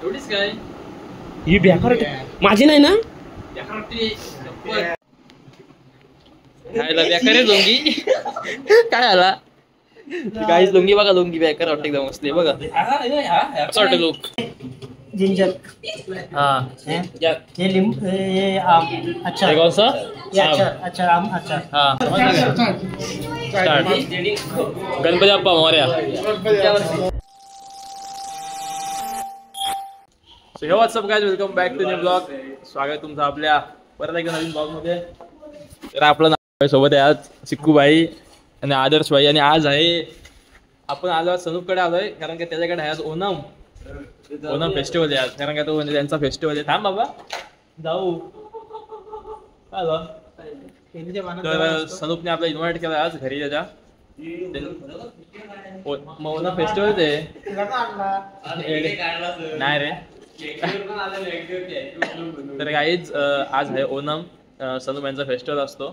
एवढीच काय ही बेकार माझी नाही ना खायला बेकार आहे लुंगी काय आला गाईस लुंगी बघा लुंगी बेकार वाटते एकदम असली बघा असं वाटतं लोक जिंजर हाँ ये नींबू ये आम अच्छा ये कौन सा ये अच्छा आम अच्छा हाँ start Ganpati Bappa Morya so hey what's up guys welcome back to new blog स्वागत तुमचं आपल्या परत एकदा नवीन ब्लॉग मध्ये तर आपलं नाव सोबत आहे आज चिक्कू भाई आणि आदर्श भाई आणि आज आहे आपण आलो सनूपकडे आलोय कारण की त्याच्याकडे आहे आज ओणम फेस्टिवल आहे आज कारण का तो म्हणजे त्यांचा फेस्टिवल आहे थांब बाबा जाऊ आलो तर सनूपने आपला इन्व्हाइट केला आज घरी त्याच्या ओणम फेस्टिवल ते नाही रे तर काहीच आज आहे ओणम सनूप यांचा फेस्टिवल असतो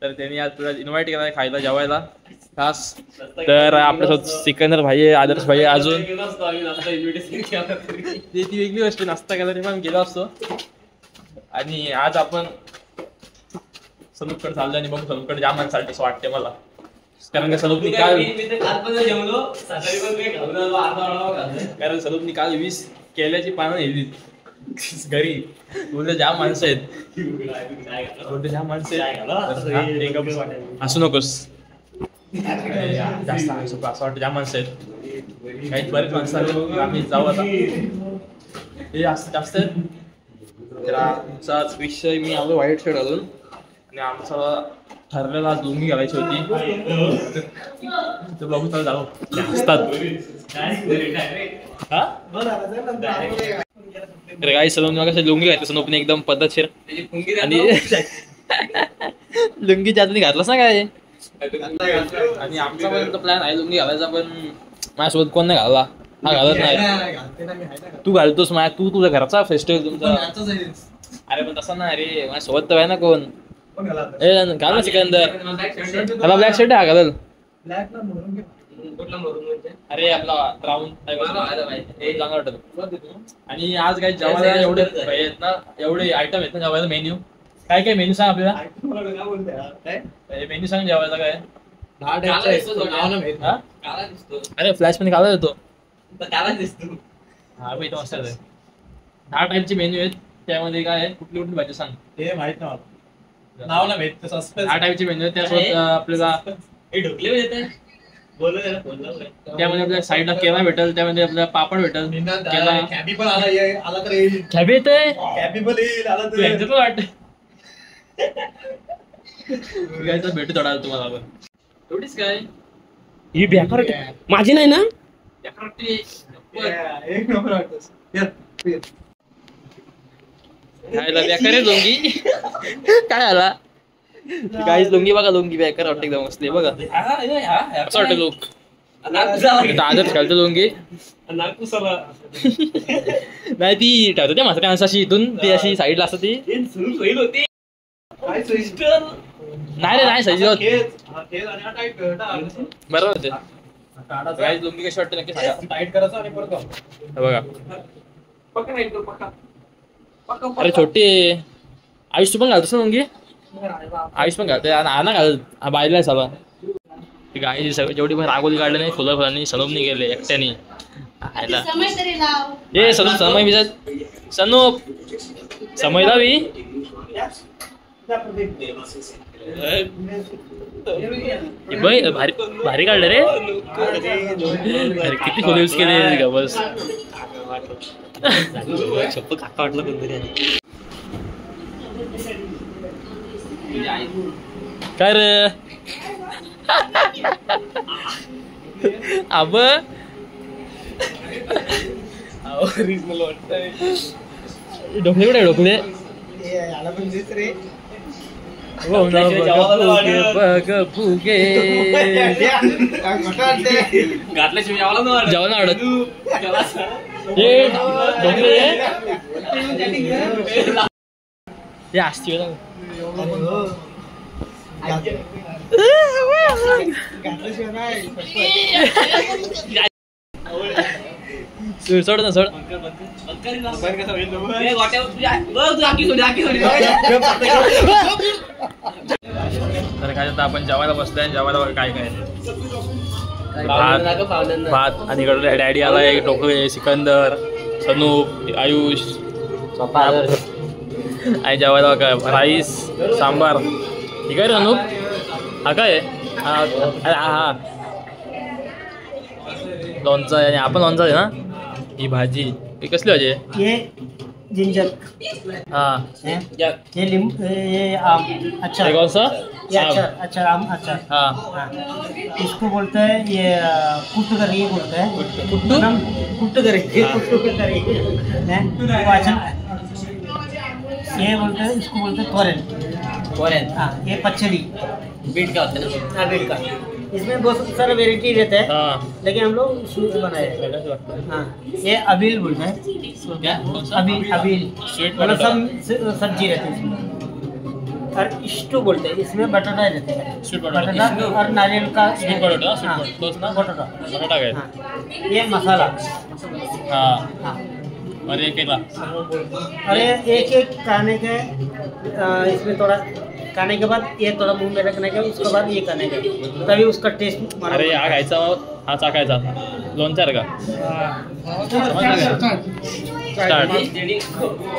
तर त्यांनी आज तुला इन्व्हाइट केला खायला जेवायला खास तर आपल्यासोबत सिकंदर भाई आहे आदर्श भाई आहे अजून ती वेगळी गोष्ट नाश्ता केला तरी पण गेलो असतो आणि आज आपण सनूपकडे चाललो आणि बघू सनूपकडे जाम माणसासाठी असं वाटते मला कारण सनूपनी काल कारण सनूपनी काल 20 केल्याची पानं नेली घरी बोलते जाम माणसं आहेत बोलते जाम माणसं आहेत हसू नकोस जास्त असं वाटतं जाम माणसं आहेत काही बरेच माणसं आले आम्ही जाऊ आता हे जास्त आहेत तर आमचाच विषय मी आलो व्हाईट शर्ट घालून आणि आमचा ठरलेला आज लुंगी घालायची होती तर बघू जाऊ असतात तर काही सलून कसं लुंगी घातली सनूपने एकदम पद्धतशीर आणि लुंगी त्यातून घातलंच ना काय आणि आमचा पण प्लॅन आहे लुंगी घालायचा पण माझ्यासोबत कोण नाही घालला हा घालत नाही तू घालतोस तू तुझ्या घरचा फेस्टिवल तुमचा अरे पण तसा ना अरे माझ्यासोबत तर आहे ना कोण घाल ना सिकंदर त्याला ब्लॅक शर्ट आहे घालल अरे आपला ब्राऊन चांगला वाटत आणि आज काही जेवायला एवढे आहेत ना एवढे आयटम आहेत ना जेवायला मेन्यू काय मेन्यू सांग आपल्याला मेन्यू सांग जेवायला काय अरे फ्लॅश मध्ये काला येतो हा भाई तो मस्त 10 टाईपचे मेन्यू आहेत त्यामध्ये काय कुठली कुठली भाजी सांग हे माहित नाही नाव ना माहित 10 टाईपचे मेन्यू आहेत त्यासोबत आपल्याला त्यामध्ये आपल्या साईडला केला भेटेल त्यामध्ये आपल्याला पापड भेटेल कॅबी येतंय भेटू थोडा तुम्हाला आपण एवढीच काय ही बेकार माझी नाही ना खायला बेकार आहे लुंगी काय आला गाईस लुंगी बघा लुंगी बेकार वाटते एकदम असली बघा असं वाटतं लोक आदर्श घालतो लुंगी नाही ती ठेवतो त्या म्हाताऱ्या माणसाशी इथून ती अशी साईडला असतं ती नाही रे नाही सही होत बरोबर होते गाईस लुंगी कशी वाटते नक्की बघा अरे छोटी आयुष तू पण घालतोस ना लुंगी आयुष पण घालते ना घाल बायला सगळं गाई जेवढी पण रागोली काढले नाही फुलं फुलांनी सनूपनी गेले एकट्यानी ए सनूप समय बिजत सनूप समय लावी भारी भारी काढलं रे अरे किती फुलं यूज केले का बस छप्प काका वाटलं कोणतरी काय रे अब ढोकले कुठे ढोकले जेवण आवडत हे असते सोड ना सोड. तर काय आता आपण जेवायला बसलोय. जेवायला बघा काय काय भात आणि इकडे डॅडी आलाय. टोकरे, सिकंदर, सनूप, आयुष आणि जेवायला बघा राईस, सांबार. ठीक आहे सनूप. हा काय हा हा लोणचं आहे आणि आपण लोणचं आहे ना. ही भाजी ही कसली भाजी आहे? ये जिंजर. हाँ ये नींबू ये आम. अच्छा ये कौन सा? ये अचार. अच्छा आम अचार. हाँ हाँ. इसको बोलते हैं ये कुट्टकरी बोलते हैं. कुट्टू? कुट्टकरी. कुट्टकरी. वो अचार. ये बोलते हैं इसको बोलते हैं तोरन. हाँ ये पचड़ी. बीट का होता है ना. हाँ बीट का. इसमें बहुत सारा वेराइटी रहता है. हाँ लेकिन हम लोग स्वीट बनाए हैं. हाँ ये अबील बोलते हैं. क्या? अबील अबील स्वीट मतलब पोटैटो. सब सब्जी रहती है इसमें. और स्टू बोलते हैं. इसमें बटाटा रहते हैं. Sweet potato. बटाटा और नारियल का स्वीट पोटैटो. स्वीट हाँ, पोटैटो तोच ना. बटाटा. बटाटा काय? हाँ ये मसाला. हाँ हाँ और ये केला. और ये एक एक खाने के इसमें थोड़ा खाने के बाद ये थोड़ा मुंह में रखने के उसके बाद ये खाने का तभी उसका टेस्ट. अरे हा खायचा हा चाकायचा लोणचा आहे का? स्टार्ट.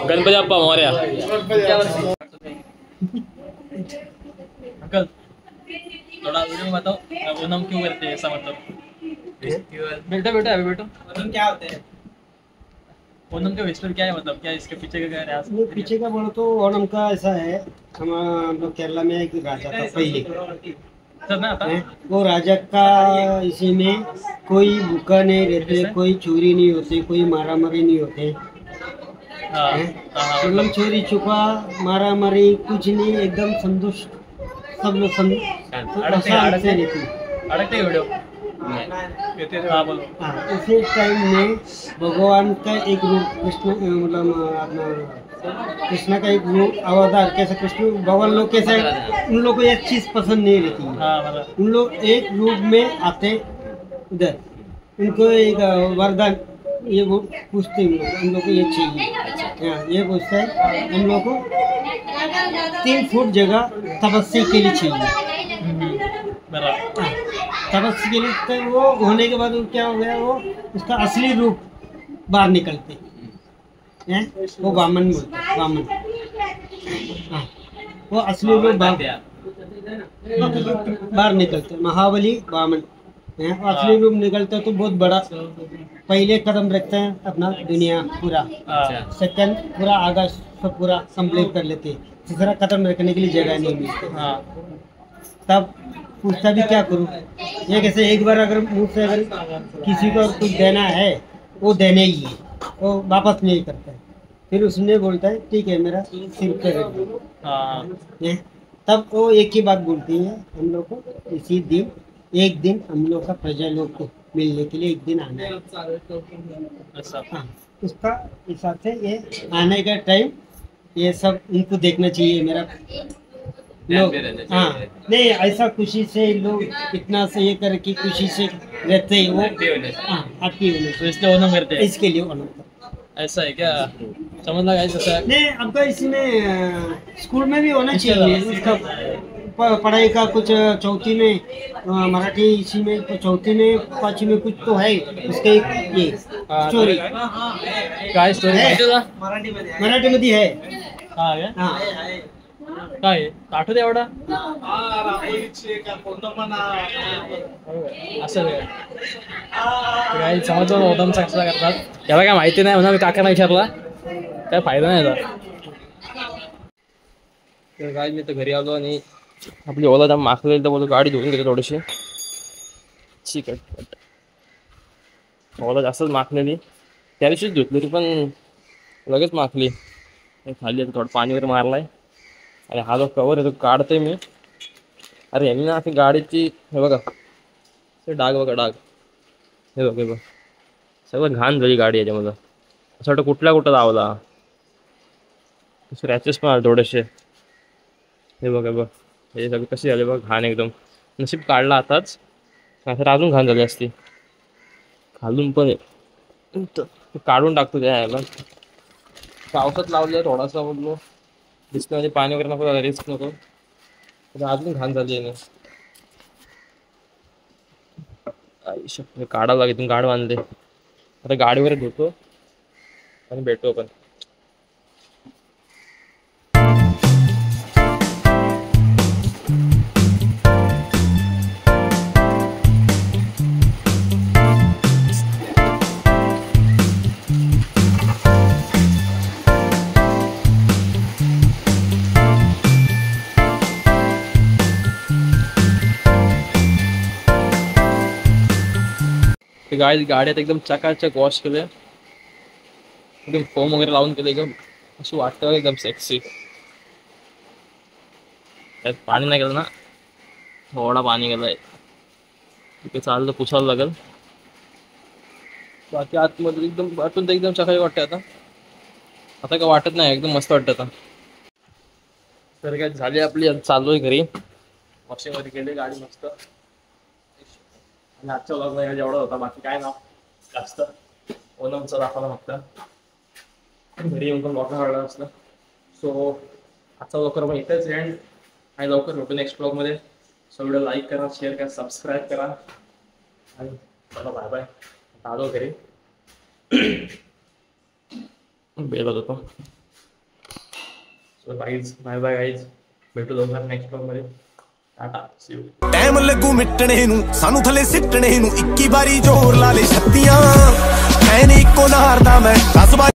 गणपती बाप्पा मोरया. अंकल थोड़ा वीडियो में बताओ ओनम क्यों करते हैं ऐसा मतलब. बेटा बेटा अभी बेटो क्या होते हैं ओनम का फेस्टिवल क्या है मतलब क्या इसके पीछे का क्या है? वो पीछे का बोलो तो ओणम का ऐसा है. हम लोग केरला में एक राजा था पहले. सर ना आता वो राजा का इसी में कोई भूखा नहीं रहते, कोई चोरी नहीं होती, कोई मारामारी नहीं होते. हाँ हाँ मतलब चोरी छुपा मारामारी कुछ नहीं. एकदम संतुष्ट सब लोग अड़कते वीडियो. हाँ बोलो. हाँ उसी टाइम में भगवान का एक रूप कृष्ण मतलब अपना कृष्ण का एक रूप अवतार. कैसे कृष्ण भगवान लोग कैसे उन लोग को एक चीज पसंद नहीं रहती है. हाँ मतलब उन लोग एक रूप में आते उधर. उनको एक वरदान ये वो पूछते हैं हम लोग को ये चाहिए. हाँ ये पूछता है हम लोग को 3 फुट जगह तपस्या के लिए चाहिए. बराबर. हाँ, तपस्या के लिए तो वो होने के बाद वो क्या हो गया वो उसका असली रूप बाहर निकलते हैं. वो वामन बोलते हैं. वामन. हाँ वो असली रूप बाहर निकलते. महाबली वामन हैं. असली रूप निकलता तो बहुत बड़ा पहले कदम रखते हैं अपना दुनिया पूरा. हाँ सेकंड पूरा आकाश सब पूरा कंप्लीट कर लेते हैं. तीसरा कदम रखने के लिए जगह नहीं मिलती. हाँ तब पूछता भी क्या करूं. ये कैसे एक बार अगर मुझ से अगर किसी को कुछ देना है वो देने ही है. वो वापस नहीं करता है. फिर उसने बोलता है ठीक है मेरा सिर पे रख दो. हाँ हैं? तब वो एक ही बात बोलती है हम लोग को इसी दिन एक दिन हम लोग का प्रजा लोग को मिलने के लिए एक दिन आना है. ऐसा. हाँ उसका हिसाब से ये आने का टाइम ये सब उनको देखना चाहिए मेरा लोग. हाँ नहीं ऐसा खुशी से लोग इतना से ये करके खुशी से रहते हैं वो. हाँ हैप्पी होने तो इसलिए ओनम करते हैं. इसके लिए ओनम करते हैं. ऐसा है क्या? समझ लगा ऐसा है. नहीं आपका इसमें स्कूल में भी होना चाहिए उसका पढ़ाई का कुछ. चौथी में मराठी इसी में तो चौथी में 5वीं में कुछ तो है उसके ये स्टोरी. काय स्टोरी माहिती तुला? मराठी मध्ये आहे. हा काय? हाँ काय आठवत एवढा असं काय समजलं ओदमचा कसा करतात याला काय माहिती नाही म्हणून काकांना विचारला. काय फायदा नाही याचा. तर काय मी तर घरी आलो आणि आपली ओला जाम माखलेली तर बोलतो गाडी धुवून घेतो थोडीशी. ठीक आहे ओला जास्तच माखलेली. त्या दिवशीच धुतली ती पण लगेच माखली. खाली आता थोडं पाणी वगैरे मारलाय आणि हा जो कवर आहे तो काढतोय मी. अरे यांनी ना अशी गाडीची हे बघा ते डाग बघा डाग. हे बघ सगळं घाण झाली गाडी याच्यामध्ये. असं वाटतं कुठल्या कुठं लावला. स्क्रॅचेस पण आले थोडेसे. हे बघा बघ हे सगळे कसे झाले बघ घाण एकदम. नशीब काढला आताच तर अजून घाण झाली असती. खालून पण काढून टाकतो त्या ह्याला. पावसात लावलं थोडासा बोललो डिस्प्लेमध्ये पाणी वगैरे नको रिस्क नको. अजून घाण झाली आहे ना. काढावं लागेल. इथून गाड बांधले आता गाडीवर धुतो आणि भेटू आपण. गाड्यात एकदम चकाचक वॉश केले. एकदम फोम वगैरे लावून केले. एकदम असं वाटतं एकदम सेक्सी. त्यात पाणी नाही गेलं ना. थोडा पाणी गेलाय. तिथे चाललं पुसायला लागेल. बाकी आतमध्ये एकदम वाटून तर एकदम चकाचक वाटतं आता. आता काय वाटत नाही. एकदम मस्त वाटतं आता. तर काय झाली आपली. चाललोय घरी. वॉशिंग मध्ये गेले गाडी मस्त. आणि आजच्या व्लॉग मध्ये जेवढा होता. बाकी काय ना जास्त ओनमचा दाखवला फक्त. घरी येऊन पण ब्लॉग काढला असलं. सो आजचा लवकर पण इथेच एंड. आणि लवकर भेटू नेक्स्ट ब्लॉग मध्ये. सो व्हिडिओ लाईक करा, शेअर करा, सबस्क्राईब करा. आणि चला बाय बाय. आलो घरी. बेल होतो. So guys bye bye guys. भेटू लवकर नेक्स्ट ब्लॉग मध्ये. ਟਾਈਮ ਲੱਗੂ ਮਿਟਣੇ ਨੂੰ ਸਾਨੂੰ ਥੱਲੇ ਸਿੱਟਣੇ ਨੂੰ 21 ਵਾਰੀ ਜ਼ੋਰ ਲਾ ਲੈ ਛੱਤੀਆਂ ਐ ਨੀ ਇੱਕੋ ਨਾਰ ਦਾ ਮੈਂ 10 ਵਾਰੀ